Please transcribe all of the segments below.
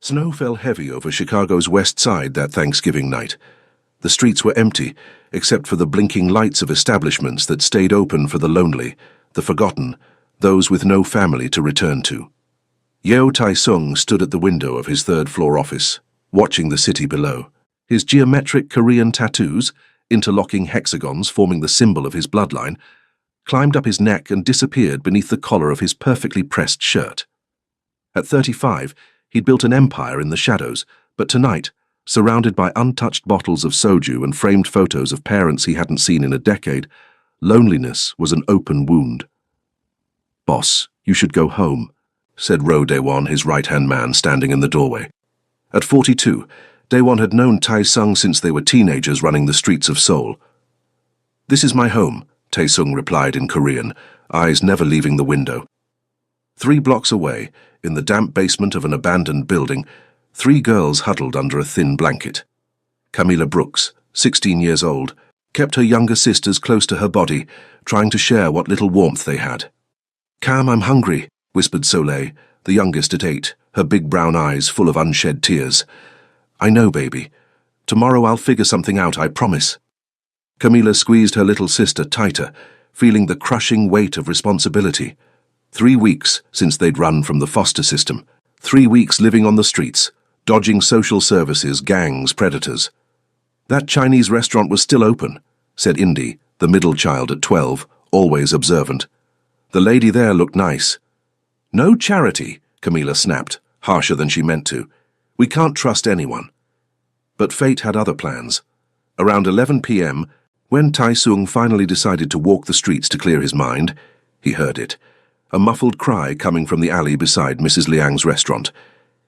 Snow fell heavy over Chicago's west side that Thanksgiving night. The streets were empty, except for the blinking lights of establishments that stayed open for the lonely, the forgotten, those with no family to return to. Yeo Tai-sung stood at the window of his third-floor office, watching the city below. His geometric Korean tattoos, interlocking hexagons forming the symbol of his bloodline, climbed up his neck and disappeared beneath the collar of his perfectly pressed shirt. At 35, he'd built an empire in the shadows, but tonight, surrounded by untouched bottles of soju and framed photos of parents he hadn't seen in a decade, loneliness was an open wound. "Boss, you should go home," said Ro Daewon, his right-hand man, standing in the doorway. At 42, Daewon had known Tai-sung since they were teenagers running the streets of Seoul. "This is my home," Tae-sung replied in Korean, eyes never leaving the window. 3 blocks away, in the damp basement of an abandoned building, 3 girls huddled under a thin blanket. Camilla Brooks, 16 years old, kept her younger sisters close to her body, trying to share what little warmth they had. "Cam, I'm hungry," whispered Soleil, the youngest at 8, her big brown eyes full of unshed tears. "I know, baby. Tomorrow I'll figure something out, I promise." Camilla squeezed her little sister tighter, feeling the crushing weight of responsibility. 3 weeks since they'd run from the foster system. 3 weeks living on the streets, dodging social services, gangs, predators. "That Chinese restaurant was still open," said Indy, the middle child at 12, always observant. "The lady there looked nice." "No charity," Camilla snapped, harsher than she meant to. "We can't trust anyone." But fate had other plans. Around 11 p.m., when Tai-sung finally decided to walk the streets to clear his mind, he heard it. A muffled cry coming from the alley beside Mrs. Liang's restaurant.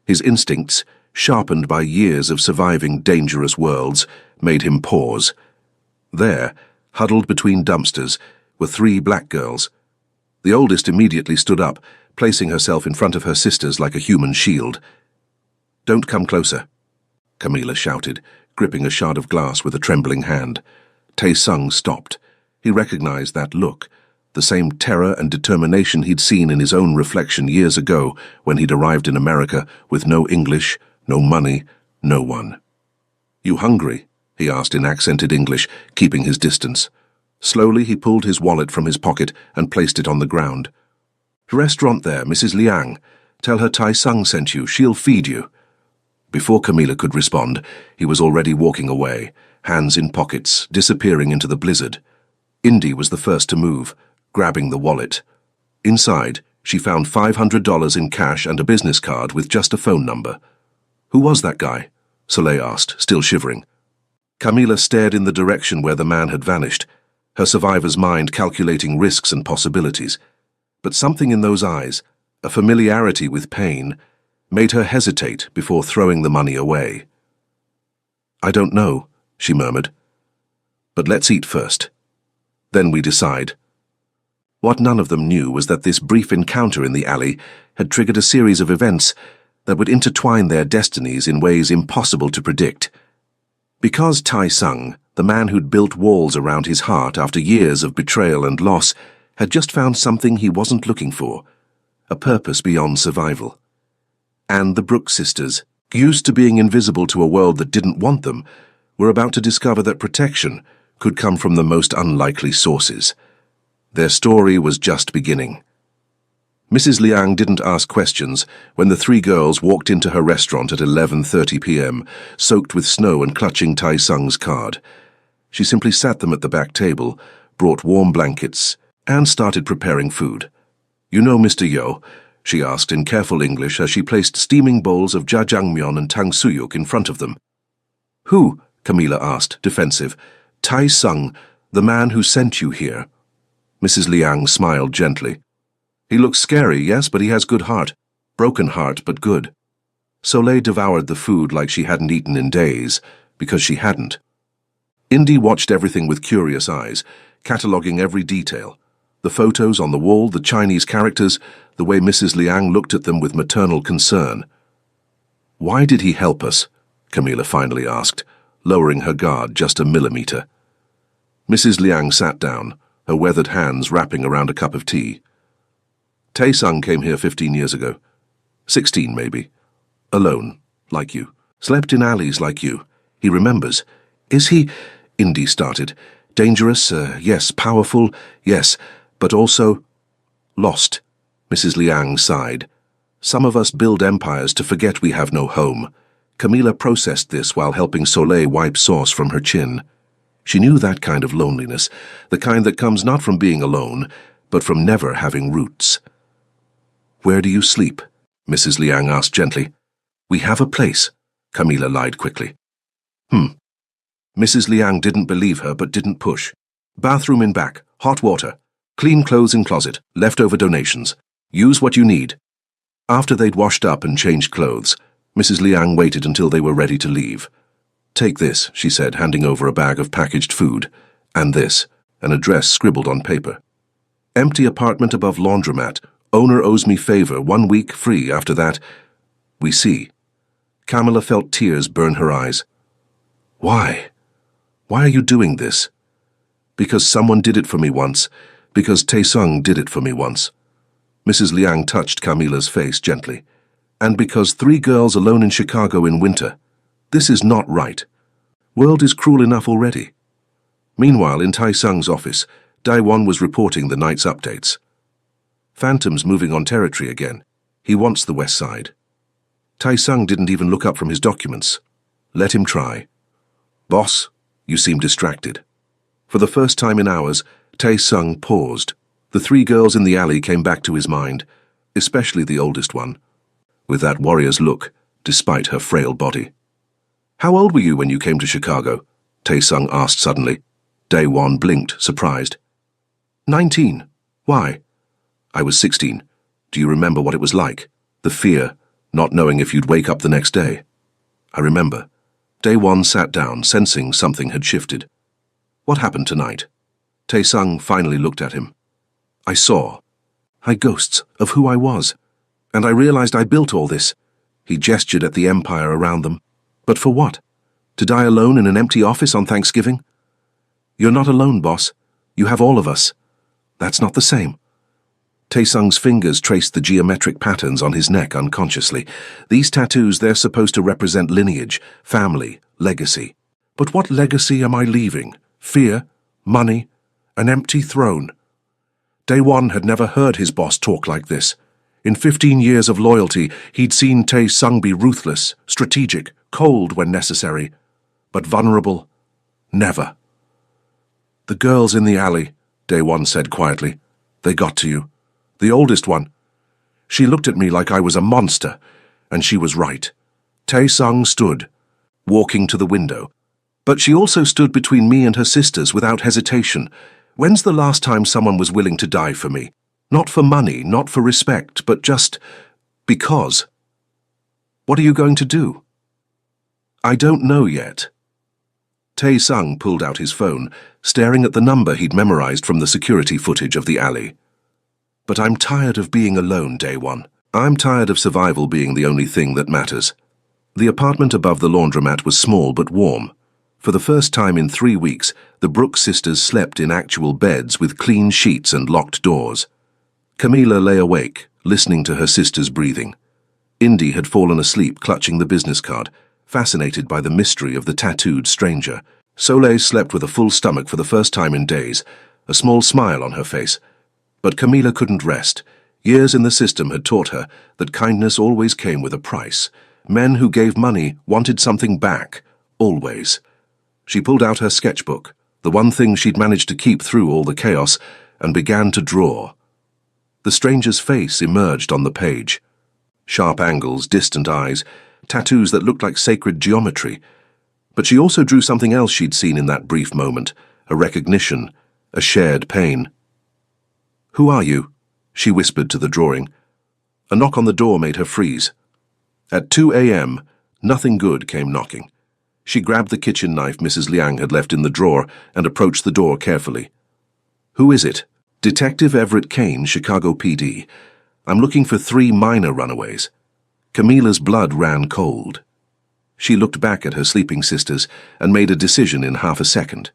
His instincts, sharpened by years of surviving dangerous worlds, made him pause. There, huddled between dumpsters, were 3 black girls. The oldest immediately stood up, placing herself in front of her sisters like a human shield. "Don't come closer," Camilla shouted, gripping a shard of glass with a trembling hand. Tae-sung stopped. He recognized that look, the same terror and determination he'd seen in his own reflection years ago when he'd arrived in America with no English, no money, no one. "You hungry?" he asked in accented English, keeping his distance. Slowly he pulled his wallet from his pocket and placed it on the ground. "Restaurant there, Mrs. Liang. Tell her Tai-sung sent you. She'll feed you." Before Camilla could respond, he was already walking away, hands in pockets, disappearing into the blizzard. Indy was the first to move, grabbing the wallet. Inside, she found $500 in cash and a business card with just a phone number. "Who was that guy?" Soleil asked, still shivering. Camilla stared in the direction where the man had vanished, her survivor's mind calculating risks and possibilities. But something in those eyes, a familiarity with pain, made her hesitate before throwing the money away. "I don't know," she murmured. "But let's eat first. Then we decide." What none of them knew was that this brief encounter in the alley had triggered a series of events that would intertwine their destinies in ways impossible to predict. Because Tai-sung, the man who'd built walls around his heart after years of betrayal and loss, had just found something he wasn't looking for, a purpose beyond survival. And the Brooks sisters, used to being invisible to a world that didn't want them, were about to discover that protection could come from the most unlikely sources. Their story was just beginning. Mrs. Liang didn't ask questions when the 3 girls walked into her restaurant at 11:30 p.m., soaked with snow and clutching Tai-sung's card. She simply sat them at the back table, brought warm blankets, and started preparing food. "You know Mr. Yeo?" she asked in careful English as she placed steaming bowls of jjajangmyeon and tangsuyuk in front of them. "Who?" Camilla asked, defensive. "Tai-sung, the man who sent you here." Mrs. Liang smiled gently. "He looks scary, yes, but he has good heart. Broken heart, but good." Soleil devoured the food like she hadn't eaten in days, because she hadn't. Indy watched everything with curious eyes, cataloguing every detail. The photos on the wall, the Chinese characters, the way Mrs. Liang looked at them with maternal concern. "Why did he help us?" Camilla finally asked, lowering her guard just a millimeter. Mrs. Liang sat down, her weathered hands wrapping around a cup of tea. "Tae-sung came here 15 years ago. 16, maybe. Alone. like you. Slept in alleys like you. He remembers. Is he? Indy started. Dangerous, yes. Powerful, yes. But also lost. Mrs. Liang sighed. Some of us build empires to forget we have no home. Camila processed this while helping Soleil wipe sauce from her chin. She knew that kind of loneliness, the kind that comes not from being alone, but from never having roots. Where do you sleep? Mrs. Liang asked gently. We have a place, Camila lied quickly. Mrs. Liang didn't believe her but didn't push. Bathroom in back, hot water, clean clothes in closet, leftover donations. Use what you need. After they'd washed up and changed clothes, Mrs. Liang waited until they were ready to leave. Take this, she said, handing over a bag of packaged food. And this, an address scribbled on paper. Empty apartment above laundromat. Owner owes me favor, 1 week free. After that, we see. Camilla felt tears burn her eyes. Why? Why are you doing this? Because someone did it for me once. Because Taesung did it for me once. Mrs. Liang touched Camila's face gently. And because 3 girls alone in Chicago in winter. This is not right. World is cruel enough already. Meanwhile, in Taesung's office, Daewon was reporting the night's updates. Phantom's moving on territory again. He wants the west side. Taesung didn't even look up from his documents. Let him try. Boss, you seem distracted. For the first time in hours, Taesung paused. The 3 girls in the alley came back to his mind, especially the oldest one, with that warrior's look, despite her frail body. How old were you when you came to Chicago? Taesung asked suddenly. Daewon blinked, surprised. 19. Why? I was 16. Do you remember what it was like? The fear, not knowing if you'd wake up the next day. I remember. Daewon sat down, sensing something had shifted. What happened tonight? Taesung finally looked at him. I saw. Ghosts of who I was. And I realized I built all this. He gestured at the empire around them. But for what? To die alone in an empty office on Thanksgiving? You're not alone, boss. You have all of us. That's not the same. Taesung's fingers traced the geometric patterns on his neck unconsciously. These tattoos, they're supposed to represent lineage, family, legacy. But what legacy am I leaving? Fear? Money? An empty throne? Daewon had never heard his boss talk like this. In 15 years of loyalty, he'd seen Taesung be ruthless, strategic, cold when necessary, but vulnerable, never. The girls in the alley, Daewon said quietly. They got to you. The oldest one. She looked at me like I was a monster, and she was right. Taesung stood, walking to the window. But she also stood between me and her sisters without hesitation. When's the last time someone was willing to die for me? Not for money, not for respect, but just because. What are you going to do? I don't know yet. Taesung pulled out his phone, staring at the number he'd memorized from the security footage of the alley. But I'm tired of being alone, Daewon. I'm tired of survival being the only thing that matters. The apartment above the laundromat was small but warm. For the first time in 3 weeks, the Brooks sisters slept in actual beds with clean sheets and locked doors. Camila lay awake, listening to her sister's breathing. Indy had fallen asleep clutching the business card, fascinated by the mystery of the tattooed stranger. Soleil slept with a full stomach for the first time in days, a small smile on her face. But Camila couldn't rest. Years in the system had taught her that kindness always came with a price. Men who gave money wanted something back, always. She pulled out her sketchbook, the one thing she'd managed to keep through all the chaos, and began to draw. The stranger's face emerged on the page. Sharp angles, distant eyes, tattoos that looked like sacred geometry. But she also drew something else she'd seen in that brief moment, a recognition, a shared pain. "Who are you?" she whispered to the drawing. A knock on the door made her freeze. At 2 a.m., nothing good came knocking. She grabbed the kitchen knife Mrs. Liang had left in the drawer and approached the door carefully. "Who is it?" "Detective Everett Kane, Chicago PD. I'm looking for 3 minor runaways." Camila's blood ran cold. She looked back at her sleeping sisters and made a decision in half a second.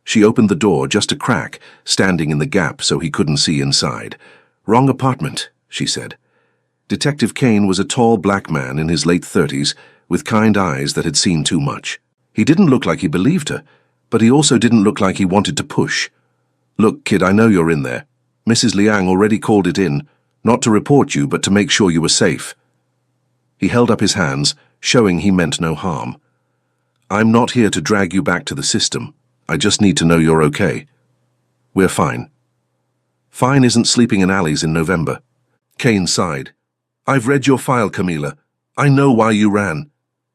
She opened the door just a crack, standing in the gap so he couldn't see inside. "Wrong apartment," she said. Detective Kane was a tall black man in his late 30s, with kind eyes that had seen too much. He didn't look like he believed her, but he also didn't look like he wanted to push. "Look, kid, I know you're in there. Mrs. Liang already called it in, not to report you, but to make sure you were safe." He held up his hands, showing he meant no harm. "I'm not here to drag you back to the system. I just need to know you're okay." "We're fine." "Fine isn't sleeping in alleys in November." Kane sighed. "I've read your file, Camila. I know why you ran.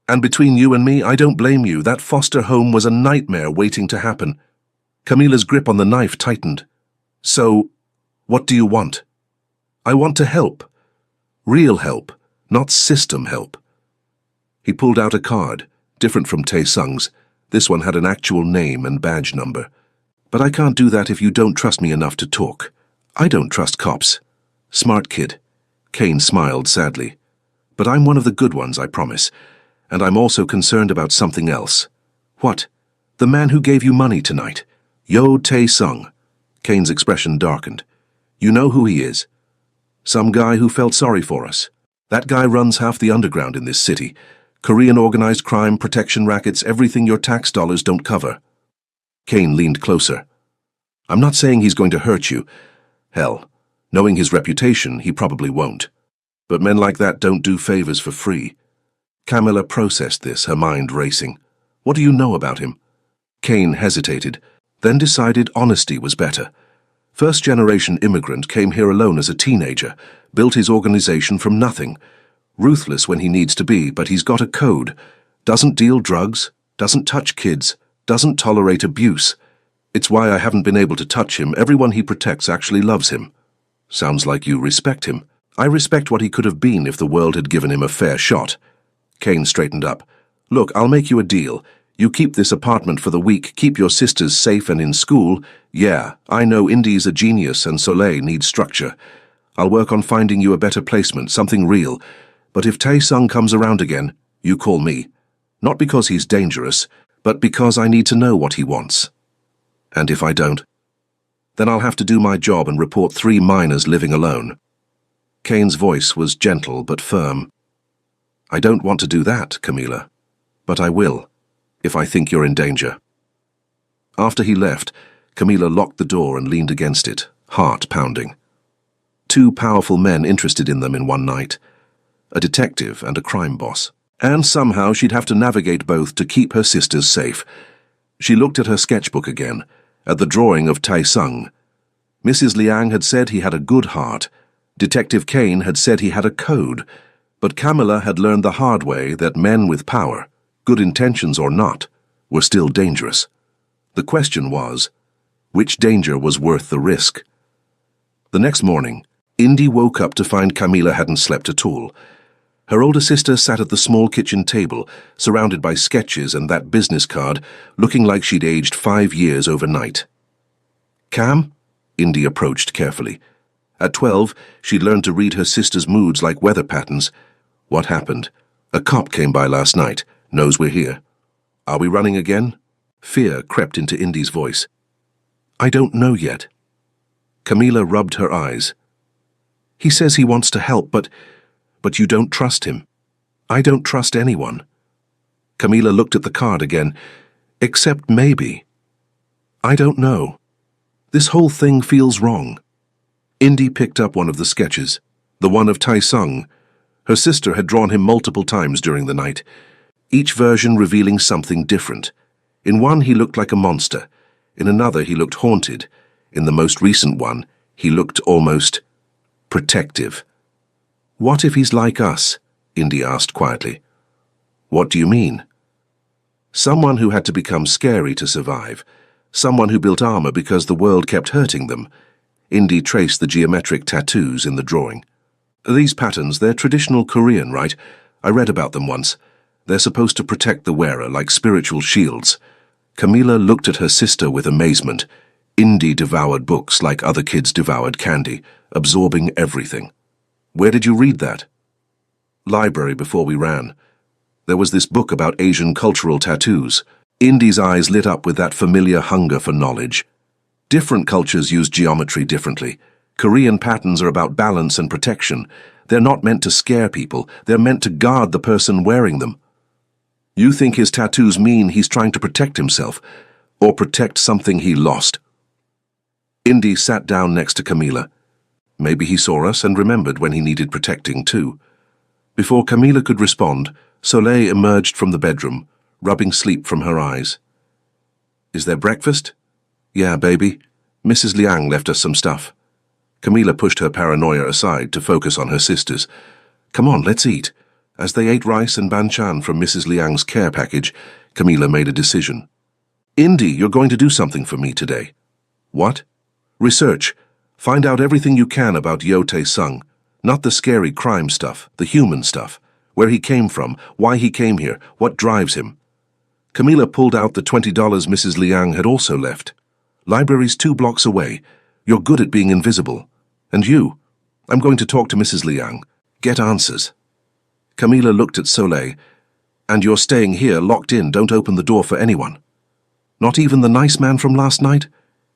And between you and me, I don't blame you. That foster home was a nightmare waiting to happen." Camila's grip on the knife tightened. "So, what do you want?" "I want to help. Real help, not system help." He pulled out a card, different from Tae-sung's. This one had an actual name and badge number. "But I can't do that if you don't trust me enough to talk. I don't trust cops." "Smart kid." Kane smiled sadly. "But I'm one of the good ones, I promise. And I'm also concerned about something else." "What?" "The man who gave you money tonight. Yo Tae-sung." Kane's expression darkened. "You know who he is? Some guy who felt sorry for us. That guy runs half the underground in this city. Korean organized crime, protection rackets, everything your tax dollars don't cover." Kane leaned closer. "I'm not saying he's going to hurt you. Hell, knowing his reputation, he probably won't. But men like that don't do favors for free." Camilla processed this, her mind racing. "What do you know about him?" Kane hesitated, then decided honesty was better. First-generation immigrant, came here alone as a teenager, built his organization from nothing. Ruthless when he needs to be, but he's got a code. Doesn't deal drugs, doesn't touch kids, doesn't tolerate abuse. It's why I haven't been able to touch him. Everyone he protects actually loves him." "Sounds like you respect him." "I respect what he could have been if the world had given him a fair shot." Kane straightened up. "Look, I'll make you a deal. You keep this apartment for the week, keep your sisters safe and in school. Yeah, I know Indy's a genius and Soleil needs structure. I'll work on finding you a better placement, something real. But if Tae-sung comes around again, you call me. Not because he's dangerous, but because I need to know what he wants. And if I don't, then I'll have to do my job and report 3 minors living alone." Kane's voice was gentle but firm. "I don't want to do that, Camila, but I will, if I think you're in danger." After he left, Camila locked the door and leaned against it, heart pounding. 2 powerful men interested in them in one night, a detective and a crime boss. And somehow she'd have to navigate both to keep her sisters safe. She looked at her sketchbook again, at the drawing of Tae-sung. Mrs. Liang had said he had a good heart. Detective Kane had said he had a code. But Camilla had learned the hard way that men with power, good intentions or not, were still dangerous. The question was, which danger was worth the risk? The next morning, Indy woke up to find Camilla hadn't slept at all. Her older sister sat at the small kitchen table, surrounded by sketches and that business card, looking like she'd aged 5 years overnight. "Cam?" Indy approached carefully. At 12, she'd learned to read her sister's moods like weather patterns. "What happened?" "A cop came by last night. Knows we're here." "Are we running again?" Fear crept into Indy's voice. "I don't know yet." Camilla rubbed her eyes. "He says he wants to help, but you don't trust him." "I don't trust anyone." Camilla looked at the card again. "Except maybe. I don't know. This whole thing feels wrong." Indy picked up one of the sketches, the one of Tae-sung. Her sister had drawn him multiple times during the night, each version revealing something different. In one he looked like a monster, in another he looked haunted, in the most recent one he looked almost protective. "What if he's like us?" Indy asked quietly. "What do you mean?" "Someone who had to become scary to survive. Someone who built armor because the world kept hurting them." Indy traced the geometric tattoos in the drawing. "These patterns, they're traditional Korean, right? I read about them once. They're supposed to protect the wearer like spiritual shields." Camilla looked at her sister with amazement. Indy devoured books like other kids devoured candy, absorbing everything. "Where did you read that?" "Library before we ran. There was this book about Asian cultural tattoos." Indy's eyes lit up with that familiar hunger for knowledge. Different cultures use geometry differently. Korean patterns are about balance and protection. They're not meant to scare people. They're meant to guard the person wearing them. You think his tattoos mean he's trying to protect himself, or protect something he lost? Indy sat down next to Camila. Maybe he saw us and remembered when he needed protecting too. Before Camila could respond, Soleil emerged from the bedroom, rubbing sleep from her eyes. Is there breakfast? Yeah, baby. Mrs. Liang left us some stuff. Camila pushed her paranoia aside to focus on her sisters. Come on, let's eat. As they ate rice and banchan from Mrs. Liang's care package, Camila made a decision. Indy, you're going to do something for me today. What? Research. Find out everything you can about Yo Tae-sung. Not the scary crime stuff, the human stuff. Where he came from, why he came here, what drives him. Camila pulled out the $20 Mrs. Liang had also left. Library's 2 blocks away. You're good at being invisible. And you? I'm going to talk to Mrs. Liang. Get answers. Camila looked at Soleil. And you're staying here, locked in, don't open the door for anyone. Not even the nice man from last night?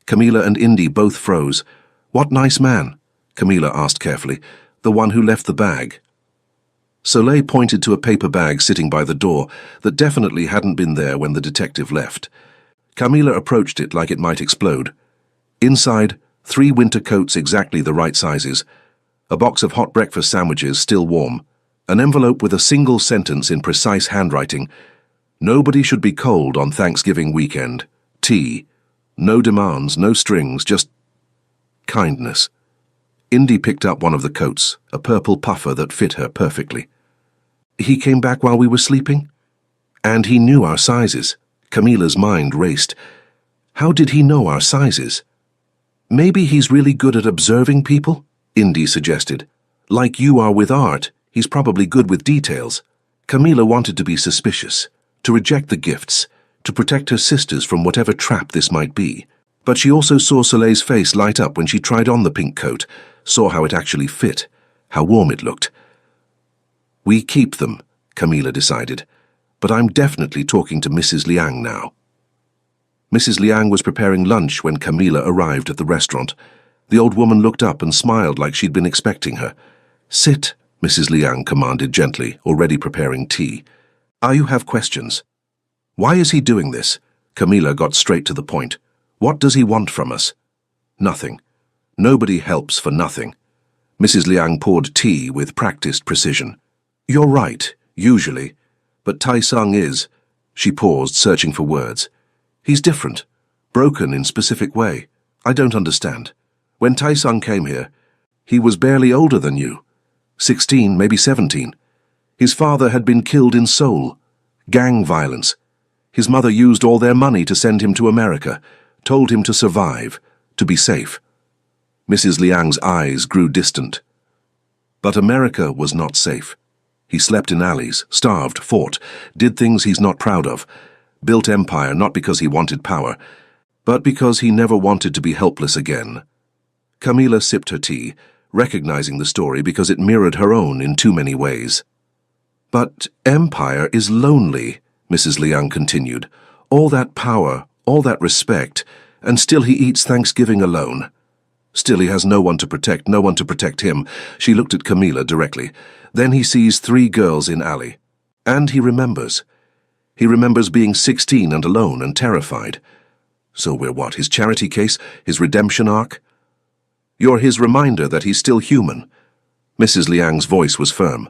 Camila and Indy both froze. What nice man? Camila asked carefully. The one who left the bag. Soleil pointed to a paper bag sitting by the door that definitely hadn't been there when the detective left. Camila approached it like it might explode. Inside, 3 winter coats exactly the right sizes, a box of hot breakfast sandwiches still warm, an envelope with a single sentence in precise handwriting. Nobody should be cold on Thanksgiving weekend. Tea. No demands, no strings, just kindness. Indy picked up one of the coats, a purple puffer that fit her perfectly. He came back while we were sleeping? And he knew our sizes. Camila's mind raced. How did he know our sizes? Maybe he's really good at observing people? Indy suggested. Like you are with art, he's probably good with details. Camila wanted to be suspicious, to reject the gifts, to protect her sisters from whatever trap this might be. But she also saw Soleil's face light up when she tried on the pink coat, saw how it actually fit, how warm it looked. We keep them, Camila decided, but I'm definitely talking to Mrs. Liang now. Mrs. Liang was preparing lunch when Camila arrived at the restaurant. The old woman looked up and smiled like she'd been expecting her. Sit, Mrs. Liang commanded gently, already preparing tea. You have questions. Why is he doing this? Camila got straight to the point. What does he want from us? Nothing. Nobody helps for nothing. Mrs. Liang poured tea with practiced precision. You're right, usually. But Tae-sung is. She paused, searching for words. He's different. Broken in specific way. I don't understand. When Tae-sung came here, he was barely older than you. 16, maybe 17. His father had been killed in Seoul. Gang violence. His mother used all their money to send him to America, told him to survive, to be safe. Mrs. Liang's eyes grew distant. But America was not safe. He slept in alleys, starved, fought, did things he's not proud of, built empire not because he wanted power, but because he never wanted to be helpless again. Camila sipped her tea, recognizing the story because it mirrored her own in too many ways. But empire is lonely, Mrs. Liang continued. All that power, all that respect, and still he eats Thanksgiving alone. Still he has no one to protect him. She looked at Camila directly. Then he sees 3 girls in alley. And he remembers. He remembers being 16 and alone and terrified. So we're what, his charity case, his redemption arc? You're his reminder that he's still human. Mrs. Liang's voice was firm.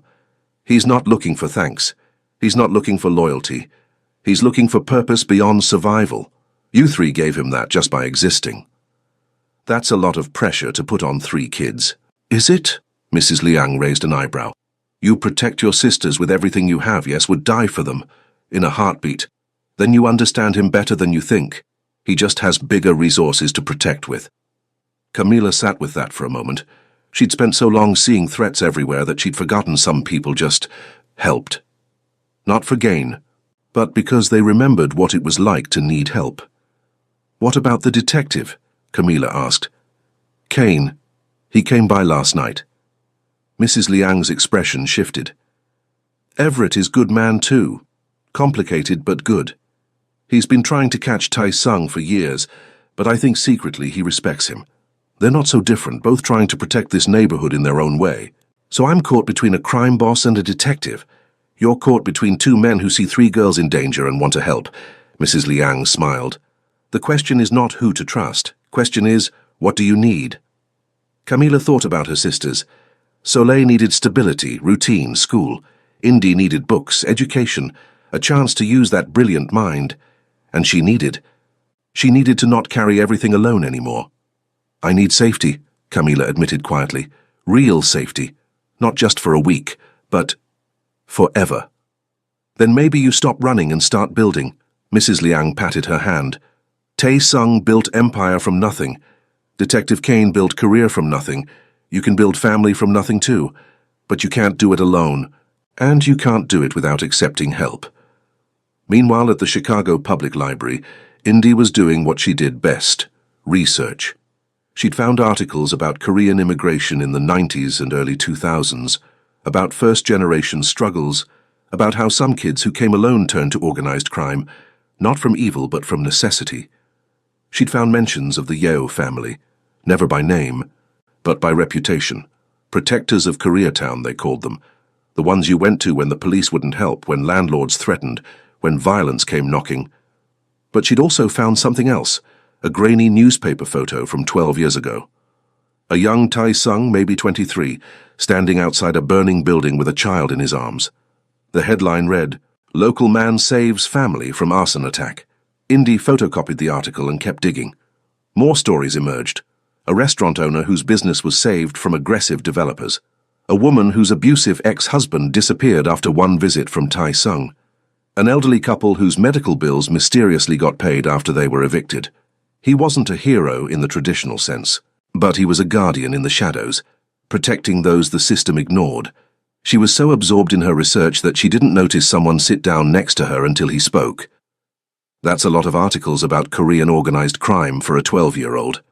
He's not looking for thanks. He's not looking for loyalty. He's looking for purpose beyond survival. You 3 gave him that just by existing. That's a lot of pressure to put on 3 kids. Is it? Mrs. Liang raised an eyebrow. You protect your sisters with everything you have, yes, would die for them, in a heartbeat. Then you understand him better than you think. He just has bigger resources to protect with. Camila sat with that for a moment. She'd spent so long seeing threats everywhere that she'd forgotten some people just helped. Not for gain, but because they remembered what it was like to need help. What about the detective? Camila asked. Kane. He came by last night. Mrs. Liang's expression shifted. Everett is good man too. Complicated but good. He's been trying to catch Tae-sung for years, but I think secretly he respects him. They're not so different, both trying to protect this neighborhood in their own way. So I'm caught between a crime boss and a detective. You're caught between two men who see three girls in danger and want to help. Mrs. Liang smiled. The question is not who to trust. Question is, what do you need? Camila thought about her sisters. Soleil needed stability, routine, school. Indy needed books, education, a chance to use that brilliant mind. And she needed to not carry everything alone anymore. I need safety, Camila admitted quietly. Real safety. Not just for a week, but forever. Then maybe you stop running and start building. Mrs. Liang patted her hand. Tae-sung built empire from nothing. Detective Kane built career from nothing. You can build family from nothing too. But you can't do it alone. And you can't do it without accepting help. Meanwhile, at the Chicago Public Library, Indy was doing what she did best: research. She'd found articles about Korean immigration in the 90s and early 2000s, about first-generation struggles, about how some kids who came alone turned to organized crime, not from evil but from necessity. She'd found mentions of the Yeo family, never by name, but by reputation. Protectors of Koreatown, they called them. The ones you went to when the police wouldn't help, when landlords threatened, when violence came knocking. But she'd also found something else, a grainy newspaper photo from 12 years ago. A young Tae-sung, maybe 23, standing outside a burning building with a child in his arms. The headline read, "Local man saves family from arson attack." Indy photocopied the article and kept digging. More stories emerged. A restaurant owner whose business was saved from aggressive developers. A woman whose abusive ex-husband disappeared after one visit from Tae-sung. An elderly couple whose medical bills mysteriously got paid after they were evicted. He wasn't a hero in the traditional sense, but he was a guardian in the shadows, protecting those the system ignored. She was so absorbed in her research that she didn't notice someone sit down next to her until he spoke. That's a lot of articles about Korean organized crime for a 12-year-old.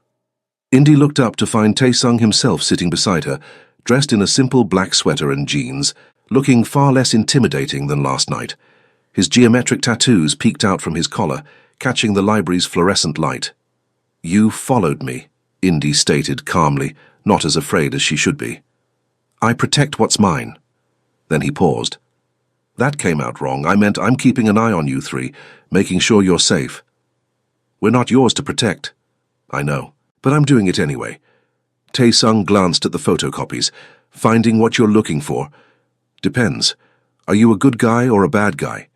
Indy looked up to find Tae-sung himself sitting beside her, dressed in a simple black sweater and jeans, looking far less intimidating than last night. His geometric tattoos peeked out from his collar, catching the library's fluorescent light. "You followed me," Indy stated calmly, not as afraid as she should be. "I protect what's mine." Then he paused. "That came out wrong. I meant I'm keeping an eye on you three, making sure you're safe. We're not yours to protect." "I know, but I'm doing it anyway." Tae-sung glanced at the photocopies. "Finding what you're looking for. Depends. Are you a good guy or a bad guy?"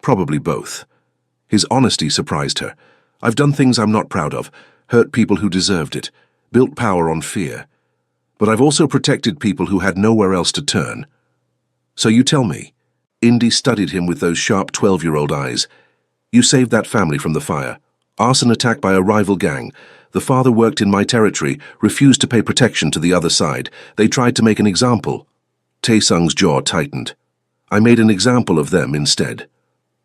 "Probably both." His honesty surprised her. "I've done things I'm not proud of, hurt people who deserved it, built power on fear. But I've also protected people who had nowhere else to turn. So you tell me." Indy studied him with those sharp 12-year-old eyes. "You saved that family from the fire. Arson attack by a rival gang. The father worked in my territory, refused to pay protection to the other side. They tried to make an example." Tae-sung's jaw tightened. "I made an example of them instead.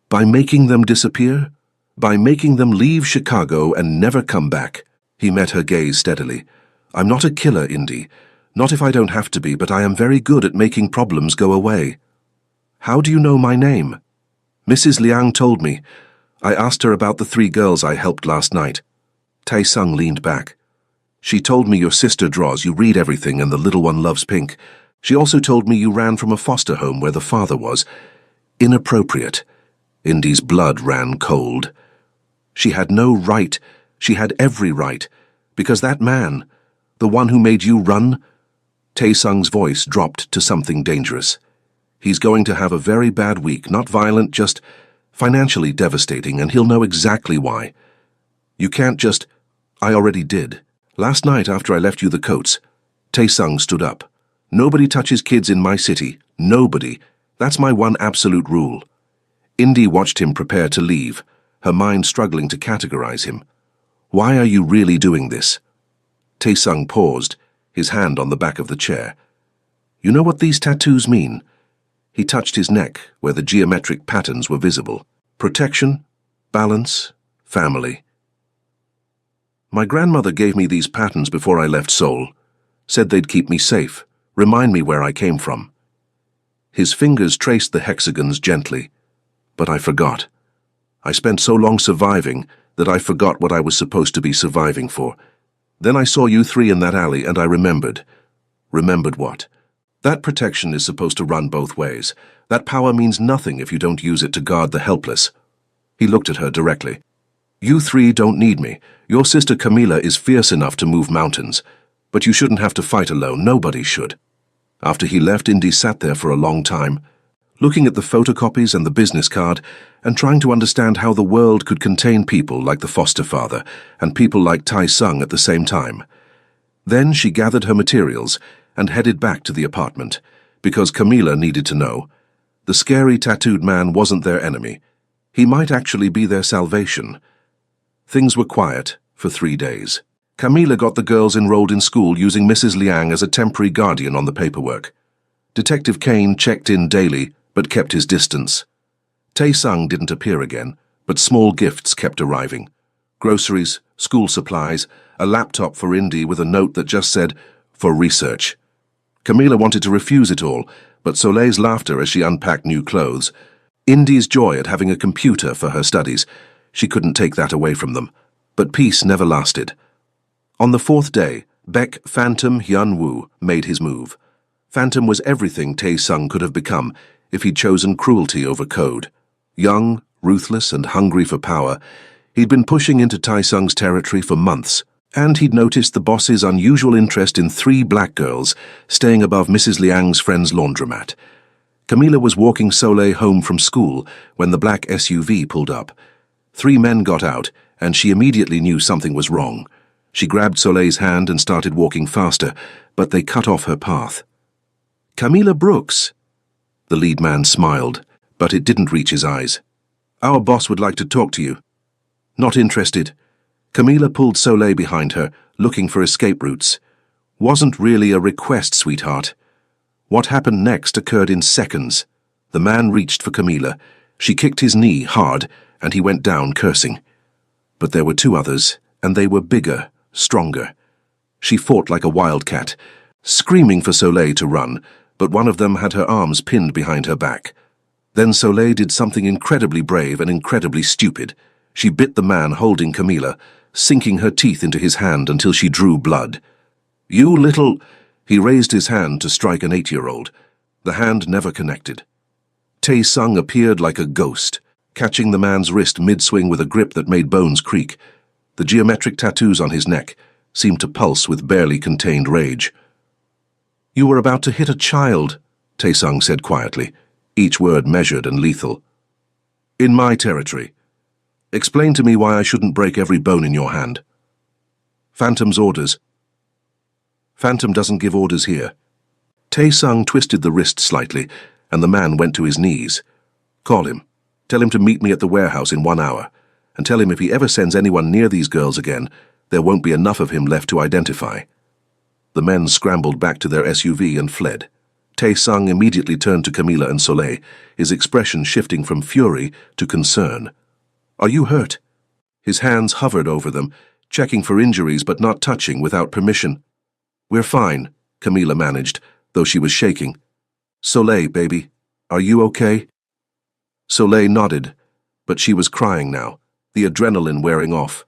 By making them disappear? By making them leave Chicago and never come back." He met her gaze steadily. "I'm not a killer, Indy. Not if I don't have to be, but I am very good at making problems go away." "How do you know my name?" "Mrs. Liang told me. I asked her about the three girls I helped last night." Tae-sung leaned back. "She told me your sister draws, you read everything, and the little one loves pink. She also told me you ran from a foster home where the father was. Inappropriate." Indy's blood ran cold. She had no right. She had every right. Because that man, the one who made you run... Tae-sung's voice dropped to something dangerous. "He's going to have a very bad week, not violent, just financially devastating, and he'll know exactly why. You can't just... I already did. Last night after I left you the coats." Tae-sung stood up. "Nobody touches kids in my city. Nobody. That's my one absolute rule." Indy watched him prepare to leave, her mind struggling to categorize him. "Why are you really doing this?" Tae-sung paused, his hand on the back of the chair. "You know what these tattoos mean?" He touched his neck, where the geometric patterns were visible. "Protection, balance, family. My grandmother gave me these patterns before I left Seoul. Said they'd keep me safe, remind me where I came from." His fingers traced the hexagons gently. "But I forgot. I spent so long surviving that I forgot what I was supposed to be surviving for. Then I saw you three in that alley and I remembered." "Remembered what?" "That protection is supposed to run both ways. That power means nothing if you don't use it to guard the helpless. He looked at her directly. You three don't need me. Your sister Camila is fierce enough to move mountains. But you shouldn't have to fight alone. Nobody should. After he left, Indy sat there for a long time, looking at the photocopies and the business card, and trying to understand how the world could contain people like the foster father and people like Tai Sung at the same time. Then she gathered her materials and headed back to the apartment, because Camila needed to know. The scary tattooed man wasn't their enemy. He might actually be their salvation. Things were quiet for 3 days. Camila got the girls enrolled in school using Mrs. Liang as a temporary guardian on the paperwork. Detective Kane checked in daily, but kept his distance. Tai Sung didn't appear again, but small gifts kept arriving. Groceries, school supplies, a laptop for Indy with a note that just said, "For research." Camila wanted to refuse it all, but Soleil's laughter as she unpacked new clothes, Indy's joy at having a computer for her studies, she couldn't take that away from them. But peace never lasted. On the 4th day, Beck Phantom Hyun-woo made his move. Phantom was everything Tai Sung could have become if he'd chosen cruelty over code. Young, ruthless, and hungry for power, he'd been pushing into Tai Sung's territory for months, and he'd noticed the boss's unusual interest in 3 black girls staying above Mrs. Liang's friend's laundromat. Camila was walking Soleil home from school when the black SUV pulled up. 3 men got out, and she immediately knew something was wrong. She grabbed Soleil's hand and started walking faster, but they cut off her path. "Camila Brooks." The lead man smiled, but it didn't reach his eyes. "Our boss would like to talk to you." "Not interested." Camila pulled Soleil behind her, looking for escape routes. "Wasn't really a request, sweetheart." What happened next occurred in seconds. The man reached for Camila. She kicked his knee hard, and he went down cursing. But there were 2 others, and they were bigger, stronger. She fought like a wildcat, screaming for Soleil to run, but one of them had her arms pinned behind her back. Then Soleil did something incredibly brave and incredibly stupid. She bit the man holding Camila, sinking her teeth into his hand until she drew blood. "You little—" He raised his hand to strike an 8-year-old. The hand never connected. Tai Sung appeared like a ghost, catching the man's wrist mid-swing with a grip that made bones creak. The geometric tattoos on his neck seemed to pulse with barely contained rage. "You were about to hit a child," Tai Sung said quietly, each word measured and lethal. "In my territory. Explain to me why I shouldn't break every bone in your hand." "Phantom's orders." "Phantom doesn't give orders here." Tai Sung twisted the wrist slightly, and the man went to his knees. "Call him. Tell him to meet me at the warehouse in 1 hour, and tell him if he ever sends anyone near these girls again, there won't be enough of him left to identify." The men scrambled back to their SUV and fled. Tai Sung immediately turned to Camila and Soleil, his expression shifting from fury to concern. "Are you hurt?" His hands hovered over them, checking for injuries but not touching without permission. "We're fine," Camila managed, though she was shaking. "Soleil, baby, are you okay?" Soleil nodded, but she was crying now, the adrenaline wearing off.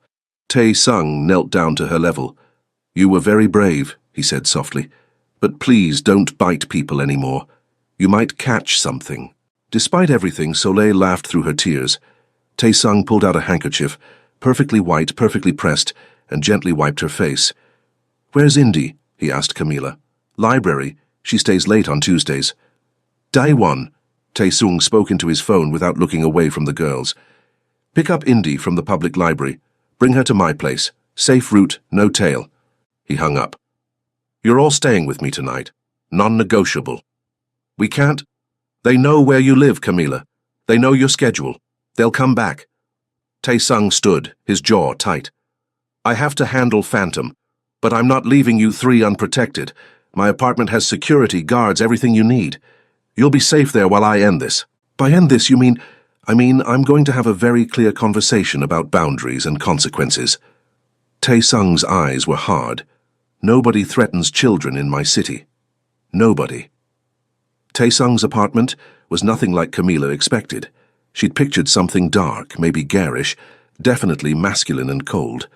Tai Sung knelt down to her level. "You were very brave," he said softly, "but please don't bite people anymore. You might catch something." Despite everything, Soleil laughed through her tears. Tai Sung pulled out a handkerchief, perfectly white, perfectly pressed, and gently wiped her face. "Where's Indy?" he asked Camila. "Library. She stays late on Tuesdays." "Daewon," Tai Sung spoke into his phone without looking away from the girls. "Pick up Indy from the public library. Bring her to my place. Safe route, no tail." He hung up. "You're all staying with me tonight. Non-negotiable." "We can't—" "They know where you live, Camila. They know your schedule. They'll come back." Tai Sung stood, his jaw tight. "I have to handle Phantom, but I'm not leaving you 3 unprotected. My apartment has security, guards, everything you need. You'll be safe there while I end this." "By end this, you mean—" I'm going to have a very clear conversation about boundaries and consequences." Tai Sung's eyes were hard. "Nobody threatens children in my city. Nobody." Tai Sung's apartment was nothing like Camila expected. She'd pictured something dark, maybe garish, definitely masculine and cold.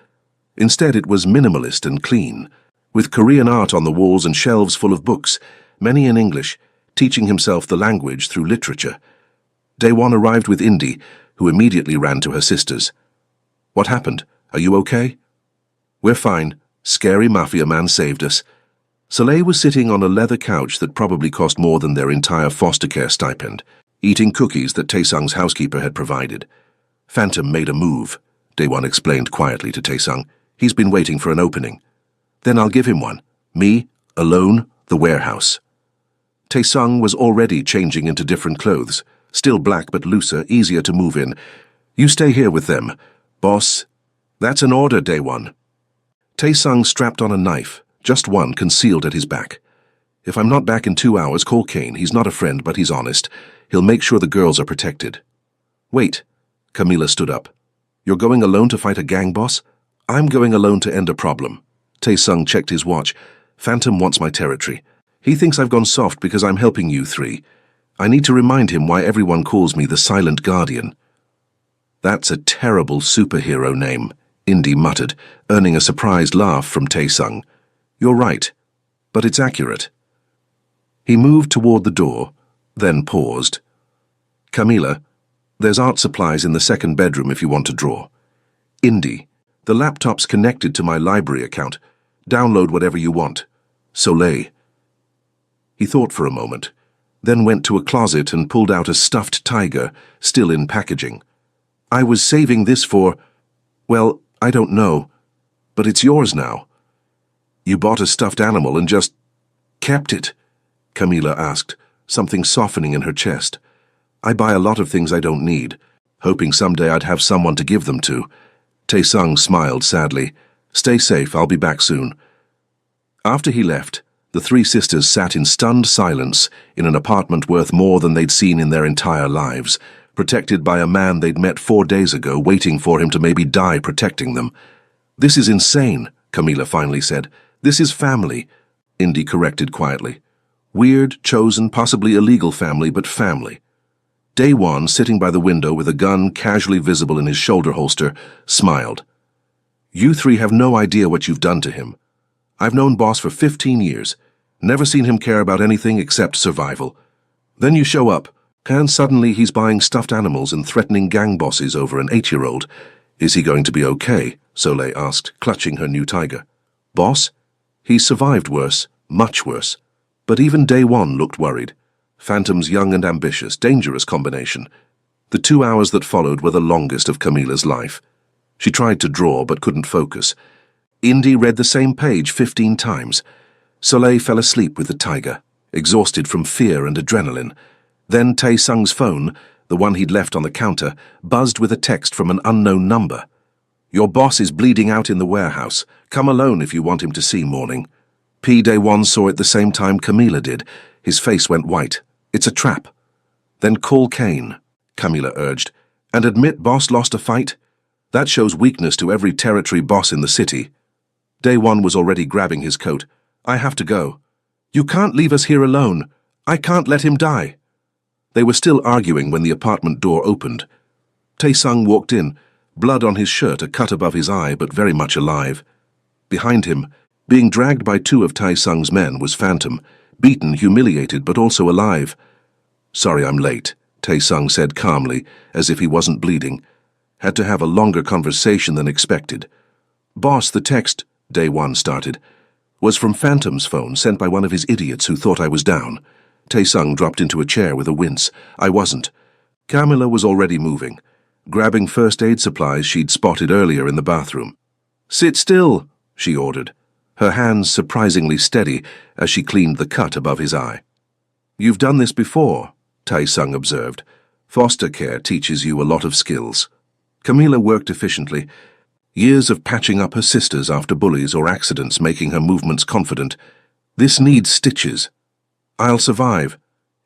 Instead, it was minimalist and clean. With Korean art on the walls and shelves full of books, many in English, teaching himself the language through literature. Day one arrived with Indy, who immediately ran to her sisters. "What happened? Are you okay?" "We're fine. Scary Mafia man saved us." Soleil was sitting on a leather couch that probably cost more than their entire foster care stipend, eating cookies that Taesung's housekeeper had provided. "Phantom made a move," Daewon explained quietly to Taesung. "He's been waiting for an opening." "Then I'll give him one. Me, alone, the warehouse." Taesung was already changing into different clothes, still black but looser, easier to move in. "You stay here with them. Boss." "That's an order, Daewon." Taesung strapped on a knife, just one concealed at his back. "If I'm not back in 2 hours, call Kane. He's not a friend, but he's honest. He'll make sure the girls are protected." "Wait." Camila stood up. "You're going alone to fight a gang boss?" "I'm going alone to end a problem." Taesung checked his watch. "Phantom wants my territory. He thinks I've gone soft because I'm helping you three. I need to remind him why everyone calls me the Silent Guardian." "That's a terrible superhero name," Indy muttered, earning a surprised laugh from Taesung. "You're right, but it's accurate." He moved toward the door, then paused. "Camila, there's art supplies in the second bedroom if you want to draw." "Indy, the laptop's connected to my library account. Download whatever you want." "Soleil." He thought for a moment, then went to a closet and pulled out a stuffed tiger, still in packaging. "I was saving this for... well, I don't know, but it's yours now." "You bought a stuffed animal and just kept it?" Camila asked, something softening in her chest. "I buy a lot of things I don't need, hoping someday I'd have someone to give them to." Taesung smiled sadly. "Stay safe, I'll be back soon." After he left, the three sisters sat in stunned silence in an apartment worth more than they'd seen in their entire lives, protected by a man they'd met 4 days ago, waiting for him to maybe die protecting them. "This is insane," Camila finally said. "This is family," Indy corrected quietly. "Weird, chosen, possibly illegal family, but family." Daewon, sitting by the window with a gun casually visible in his shoulder holster, smiled. "You three have no idea what you've done to him. I've known Boss for 15 years, never seen him care about anything except survival. Then you show up, and suddenly he's buying stuffed animals and threatening gang bosses over an 8-year-old. Is he going to be okay?" Soleil asked, clutching her new tiger. "Boss? He's survived worse, much worse." But even Daewon looked worried. Phantom's young and ambitious, dangerous combination. The 2 hours that followed were the longest of Camila's life. She tried to draw but couldn't focus. Indy read the same page 15 times. Soleil fell asleep with the tiger, exhausted from fear and adrenaline. Then Taesung's phone, the one he'd left on the counter, buzzed with a text from an unknown number. "Your boss is bleeding out in the warehouse. Come alone if you want him to see morning." Daewon saw it the same time Camila did. His face went white. "It's a trap." "Then call Kane," Camila urged, "and admit Boss lost a fight. That shows weakness to every territory boss in the city." Daewon was already grabbing his coat. "I have to go." "You can't leave us here alone. I can't let him die." They were still arguing when the apartment door opened. Taesung walked in, blood on his shirt, a cut above his eye, but very much alive. Behind him, being dragged by 2 of Taesung's men, was Phantom, beaten, humiliated, but also alive. "Sorry I'm late," Taesung said calmly, as if he wasn't bleeding. "Had to have a longer conversation than expected." "Boss, the text," Daewon started, "was from Phantom's phone, sent by one of his idiots who thought I was down." Taesung dropped into a chair with a wince. "I wasn't." Camila was already moving, grabbing first aid supplies she'd spotted earlier in the bathroom. "Sit still," she ordered, her hands surprisingly steady as she cleaned the cut above his eye. "You've done this before," Taesung observed. "Foster care teaches you a lot of skills." Camila worked efficiently, years of patching up her sisters after bullies or accidents making her movements confident. "This needs stitches." "I'll survive.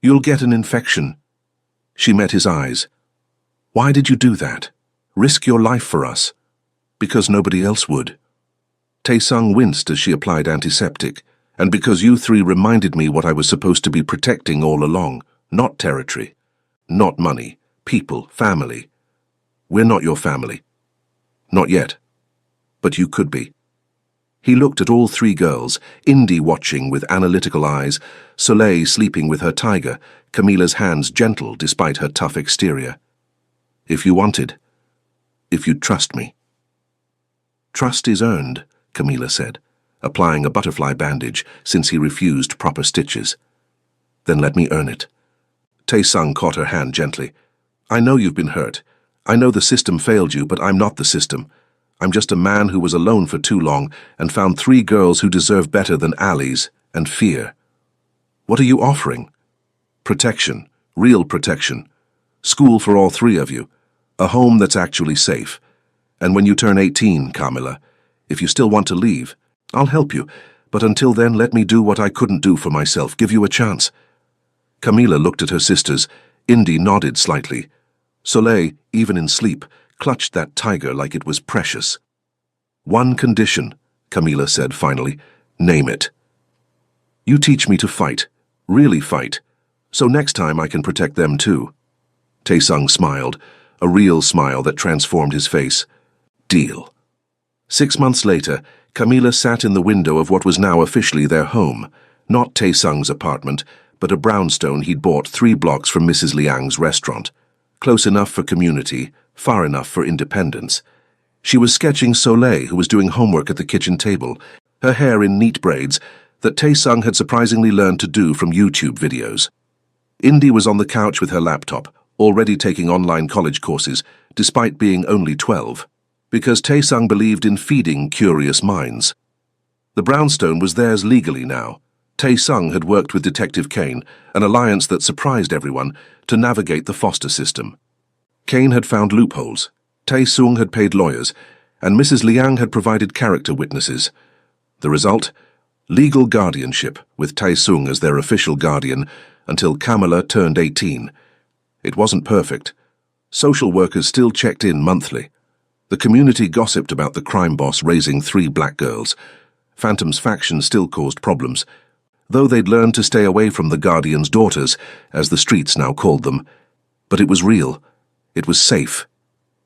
You'll get an infection." She met his eyes. "Why did you do that? Risk your life for us?" "Because nobody else would." Taesung winced as she applied antiseptic. "And because you three reminded me what I was supposed to be protecting all along. Not territory. Not money. People. Family. We're not your family. Not yet. But you could be." He looked at all three girls, Indy watching with analytical eyes, Soleil sleeping with her tiger, Camila's hands gentle despite her tough exterior. If you wanted. If you'd trust me. Trust is earned, Camila said, applying a butterfly bandage since he refused proper stitches. Then let me earn it. Tae-sung caught her hand gently. I know you've been hurt. I know the system failed you, but I'm not the system. I'm just a man who was alone for too long and found three girls who deserve better than alleys and fear. What are you offering? Protection, real protection. School for all three of you. A home that's actually safe. And when you turn 18, Camila, if you still want to leave, I'll help you, but until then let me do what I couldn't do for myself, give you a chance. Camila looked at her sisters. Indy nodded slightly. Soleil, even in sleep, clutched that tiger like it was precious. One condition, Camila said finally. Name it. You teach me to fight, really fight, so next time I can protect them too. Tae-sung smiled, a real smile that transformed his face. Deal. 6 months later, Camila sat in the window of what was now officially their home, not Tae-sung's apartment, but a brownstone he'd bought 3 blocks from Mrs. Liang's restaurant. Close enough for community, far enough for independence. She was sketching Soleil, who was doing homework at the kitchen table, her hair in neat braids that Tae-sung had surprisingly learned to do from YouTube videos. Indy was on the couch with her laptop, already taking online college courses, despite being only 12, because Tae-sung believed in feeding curious minds. The brownstone was theirs legally now. Tae-sung had worked with Detective Kane, an alliance that surprised everyone, to navigate the foster system. Kane had found loopholes, Tae-sung had paid lawyers, and Mrs. Liang had provided character witnesses. The result? Legal guardianship, with Tae-sung as their official guardian, until Camila turned 18. It wasn't perfect. Social workers still checked in monthly. The community gossiped about the crime boss raising 3 black girls. Phantom's faction still caused problems, though they'd learned to stay away from the Guardian's daughters, as the streets now called them. But it was real. It was safe.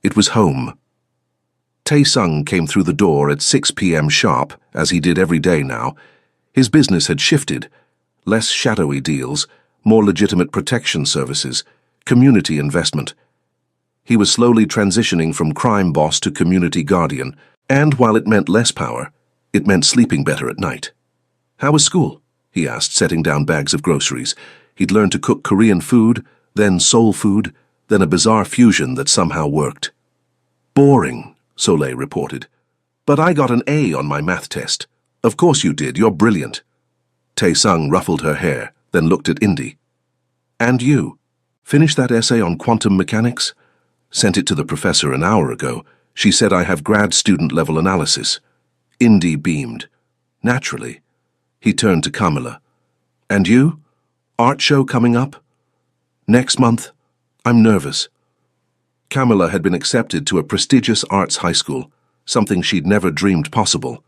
It was home. Tae-sung came through the door at 6 p.m. sharp, as he did every day now. His business had shifted. Less shadowy deals, more legitimate protection services, community investment. He was slowly transitioning from crime boss to community guardian, and while it meant less power, it meant sleeping better at night. How was school? He asked, setting down bags of groceries. He'd learned to cook Korean food, then soul food, then a bizarre fusion that somehow worked. Boring, Soleil reported. But I got an A on my math test. Of course you did, you're brilliant. Tae-sung ruffled her hair, then looked at Indy. And you? Finished that essay on quantum mechanics? Sent it to the professor an hour ago. She said I have grad student level analysis. Indy beamed. Naturally. He turned to Camila. And you? Art show coming up? Next month? I'm nervous. Camila had been accepted to a prestigious arts high school, something she'd never dreamed possible.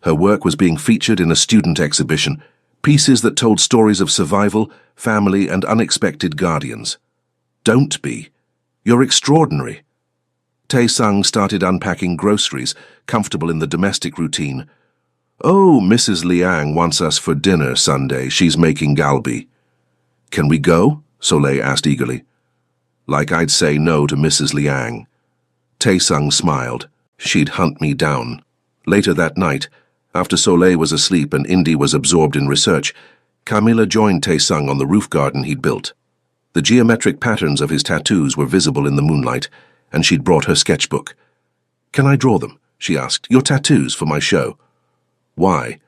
Her work was being featured in a student exhibition, pieces that told stories of survival, family, and unexpected guardians. Don't be. You're extraordinary. Tae-sung started unpacking groceries, comfortable in the domestic routine. Oh, Mrs. Liang wants us for dinner Sunday. She's making galbi. Can we go? Soleil asked eagerly. Like I'd say no to Mrs. Liang. Tae-sung smiled. She'd hunt me down. Later that night, after Soleil was asleep and Indy was absorbed in research, Camila joined Tae-sung on the roof garden he'd built. The geometric patterns of his tattoos were visible in the moonlight, and she'd brought her sketchbook. Can I draw them? She asked. Your tattoos for my show. Why?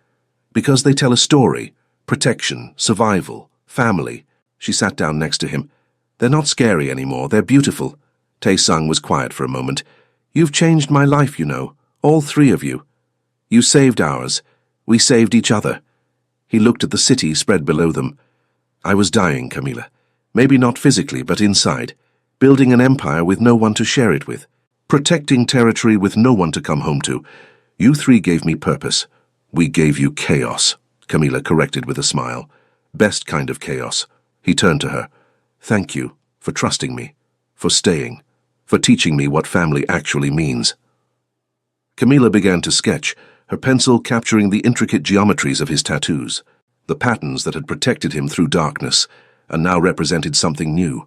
Because they tell a story. Protection, survival, family. She sat down next to him. They're not scary anymore, they're beautiful. Tae-sung was quiet for a moment. You've changed my life, you know. All 3 of you. You saved ours. We saved each other. He looked at the city spread below them. I was dying, Camila. Maybe not physically, but inside. Building an empire with no one to share it with. Protecting territory with no one to come home to. You 3 gave me purpose. We gave you chaos, Camila corrected with a smile. Best kind of chaos. He turned to her. Thank you for trusting me, for staying, for teaching me what family actually means. Camila began to sketch, her pencil capturing the intricate geometries of his tattoos, the patterns that had protected him through darkness, and now represented something new.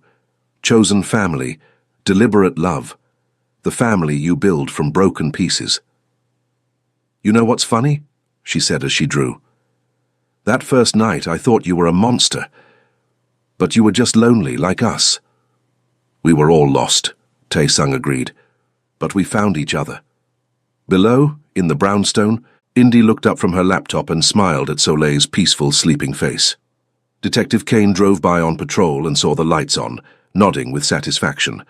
Chosen family, deliberate love, the family you build from broken pieces. "You know what's funny?" she said as she drew. "That first night I thought you were a monster, but you were just lonely like us." "We were all lost," Tae-sung agreed, "but we found each other." Below, in the brownstone, Indy looked up from her laptop and smiled at Soleil's peaceful, sleeping face. Detective Kane drove by on patrol and saw the lights on, nodding with satisfaction.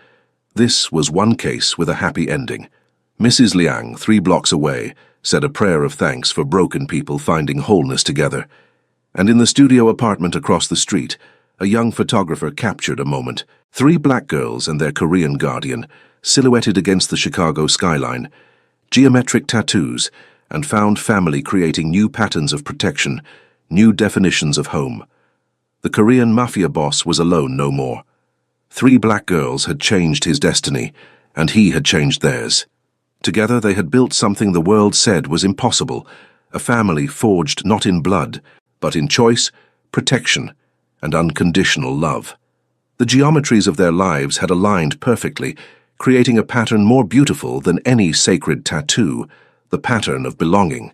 This was one case with a happy ending. Mrs. Liang, 3 blocks away, said a prayer of thanks for broken people finding wholeness together. And in the studio apartment across the street, a young photographer captured a moment. 3 black girls and their Korean guardian, silhouetted against the Chicago skyline, geometric tattoos, and found family creating new patterns of protection, new definitions of home. The Korean Mafia boss was alone no more. 3 black girls had changed his destiny, and he had changed theirs. Together they had built something the world said was impossible, a family forged not in blood, but in choice, protection, and unconditional love. The geometries of their lives had aligned perfectly, creating a pattern more beautiful than any sacred tattoo, the pattern of belonging.